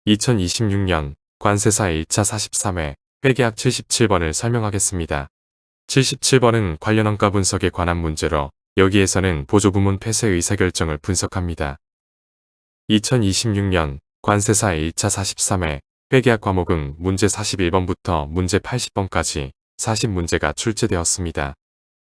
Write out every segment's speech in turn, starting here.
2026년 관세사 1차 43회 회계학 77번을 설명하겠습니다. 77번은 관련 원가 분석에 관한 문제로 여기에서는 보조부문 폐쇄 의사결정을 분석합니다. 2026년 관세사 1차 43회 회계학 과목은 문제 41번부터 문제 80번까지 40문제가 출제되었습니다.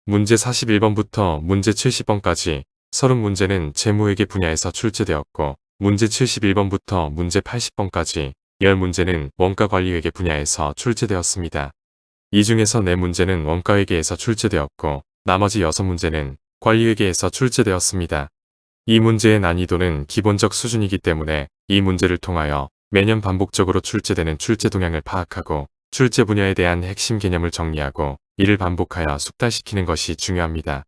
문제 41번부터 문제 70번까지 30문제는 재무회계 분야에서 출제되었고 문제 71번부터 문제 80번까지 10문제는 원가관리회계 분야에서 출제되었습니다. 이 중에서 4문제는 원가회계에서 출제되었고 나머지 6문제는 관리회계에서 출제되었습니다. 이 문제의 난이도는 기본적 수준이기 때문에 이 문제를 통하여 매년 반복적으로 출제되는 출제 동향을 파악하고 출제 분야에 대한 핵심 개념을 정리하고 이를 반복하여 숙달시키는 것이 중요합니다.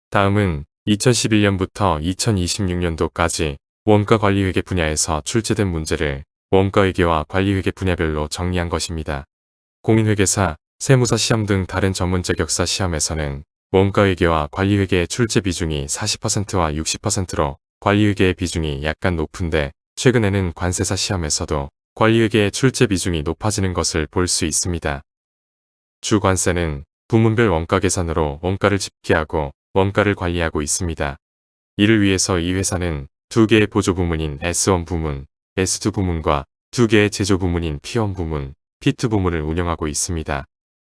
다음은 2011년부터 2026년도까지 원가관리회계 분야에서 출제된 문제를 원가회계와 관리회계 분야별로 정리한 것입니다. 공인회계사, 세무사 시험 등 다른 전문 자격사 시험에서는 원가회계와 관리회계의 출제 비중이 40%와 60%로 관리회계의 비중이 약간 높은데 최근에는 관세사 시험에서도 관리회계의 출제 비중이 높아지는 것을 볼 수 있습니다. 주관세는 부문별 원가 계산으로 원가를 집계하고 원가를 관리하고 있습니다. 이를 위해서 이 회사는 2개의 보조부문인 S1 부문, S2 부문과 2개의 제조부문인 P1 부문, P2 부문을 운영하고 있습니다.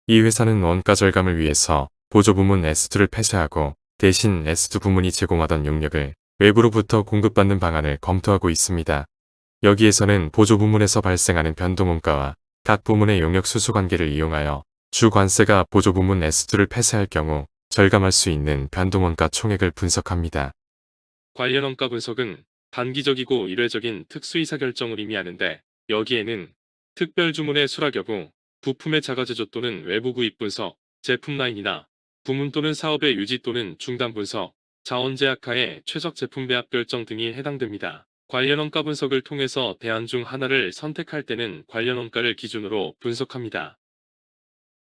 이 회사는 원가 절감을 위해서 보조부문 S2를 폐쇄하고 대신 S2 부문이 제공하던 용역을 외부로부터 공급받는 방안을 검토하고 있습니다. 여기에서는 보조부문에서 발생하는 변동원가와 각 부문의 용역 수수관계를 이용하여 주관세가 보조부문 S2를 폐쇄할 경우 절감할 수 있는 변동원가 총액을 분석합니다. 관련 원가 분석은 단기적이고 일회적인 특수의사결정을 의미하는데 여기에는 특별주문의 수락 여부, 부품의 자가제조 또는 외부 구입 분석, 제품 라인이나 부문 또는 사업의 유지 또는 중단 분석, 자원 제약하에 최적 제품 배합 결정 등이 해당됩니다. 관련 원가 분석을 통해서 대안 중 하나를 선택할 때는 관련 원가를 기준으로 분석합니다.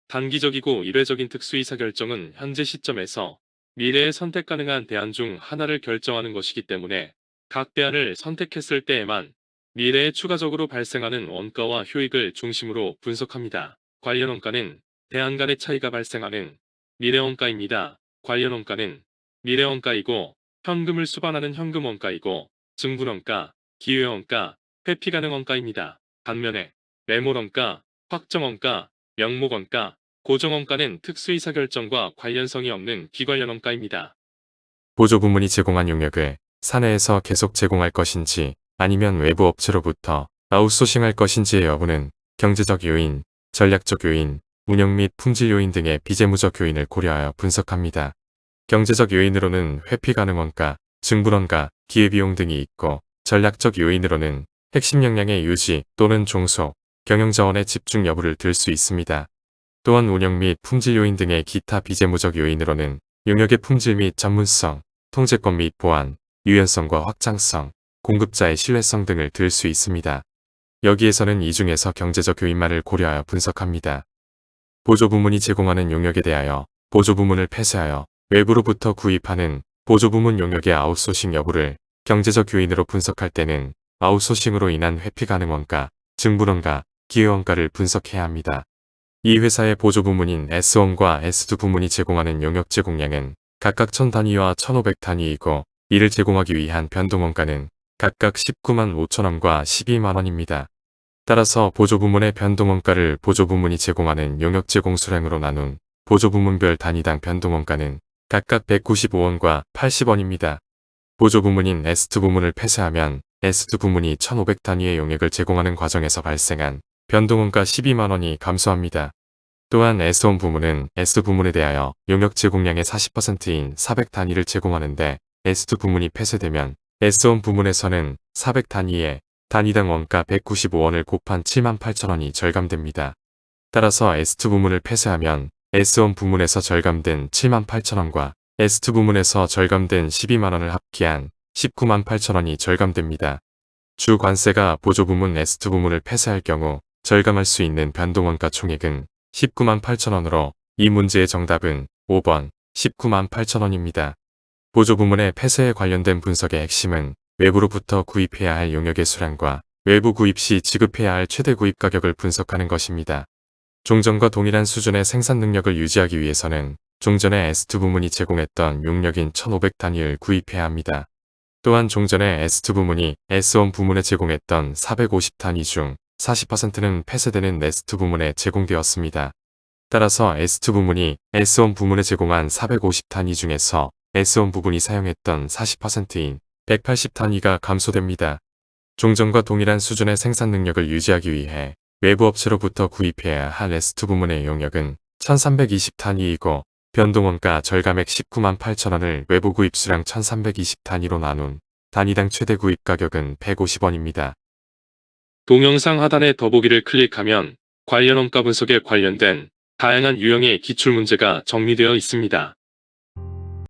단기적이고 일회적인 특수의사결정은 현재 시점에서 미래에 선택 가능한 대안 중 하나를 결정하는 것이기 때문에 각 대안을 선택했을 때에만 미래에 추가적으로 발생하는 원가와 효익을 중심으로 분석합니다. 관련 원가는 대안 간의 차이가 발생하는 미래 원가입니다. 관련 원가는 미래 원가이고 현금을 수반하는 현금 원가이고 증분 원가, 기회 원가, 회피 가능 원가입니다. 반면에 매몰 원가, 확정 원가, 명목 원가, 고정 원가는 특수의사결정과 관련성이 없는 비관련 원가입니다. 보조부문이 제공한 용역을 사내에서 계속 제공할 것인지 아니면 외부 업체로부터 아웃소싱할 것인지의 여부는 경제적 요인, 전략적 요인, 운영 및 품질 요인 등의 비재무적 요인을 고려하여 분석합니다. 경제적 요인으로는 회피 가능 원가, 증분 원가, 기회비용 등이 있고 전략적 요인으로는 핵심 역량의 유지 또는 종속, 경영자원의 집중 여부를 들 수 있습니다. 또한 운영 및 품질 요인 등의 기타 비재무적 요인으로는 용역의 품질 및 전문성, 통제권 및 보안, 유연성과 확장성, 공급자의 신뢰성 등을 들 수 있습니다. 여기에서는 이 중에서 경제적 요인만을 고려하여 분석합니다. 보조부문이 제공하는 용역에 대하여 보조부문을 폐쇄하여 외부로부터 구입하는 보조부문 용역의 아웃소싱 여부를 경제적 요인으로 분석할 때는 아웃소싱으로 인한 회피 가능 원가, 증분 원가, 기회 원가를 분석해야 합니다. 이 회사의 보조부문인 S1과 S2 부문이 제공하는 용역 제공량은 각각 1000단위와 1500단위이고 이를 제공하기 위한 변동원가는 각각 190만 5천원과 120만원입니다. 따라서 보조부문의 변동원가를 보조부문이 제공하는 용역 제공 수량으로 나눈 보조부문별 단위당 변동원가는 각각 195원과 80원입니다. 보조부문인 S2 부문을 폐쇄하면 S2 부문이 1500단위의 용역을 제공하는 과정에서 발생한 변동원가 12만원이 감소합니다. 또한 S1 부문은 S2 부문에 대하여 용역 제공량의 40%인 400단위를 제공하는데 S2 부문이 폐쇄되면 S1 부문에서는 400단위에 단위당 원가 195원을 곱한 78,000원이 절감됩니다. 따라서 S2 부문을 폐쇄하면 S1 부문에서 절감된 78,000원과 S2 부문에서 절감된 12만원을 합계한 198,000원이 절감됩니다. 주관세가 보조부문 S2 부문을 폐쇄할 경우 절감할 수 있는 변동원가 총액은 198,000원으로 이 문제의 정답은 5번 198,000원입니다. 보조부문의 폐쇄에 관련된 분석의 핵심은 외부로부터 구입해야 할 용역의 수량과 외부 구입 시 지급해야 할 최대 구입 가격을 분석하는 것입니다. 종전과 동일한 수준의 생산 능력을 유지하기 위해서는 종전의 S2 부문이 제공했던 용력인 1500단위를 구입해야 합니다. 또한 종전의 S2 부문이 S1 부문에 제공했던 450단위 중 40%는 폐쇄되는 S2 부문에 제공되었습니다. 따라서 S2 부문이 S1 부문에 제공한 450단위 중에서 S1 부분이 사용했던 40%인 180단위가 감소됩니다. 종전과 동일한 수준의 생산 능력을 유지하기 위해 외부 업체로부터 구입해야 할 S2 부문의 용역은 1320단위이고 변동원가 절감액 19만 8천원을 외부 구입 수량 1320단위로 나눈 단위당 최대 구입 가격은 150원입니다. 동영상 하단의 더보기를 클릭하면 관련 원가 분석에 관련된 다양한 유형의 기출문제가 정리되어 있습니다.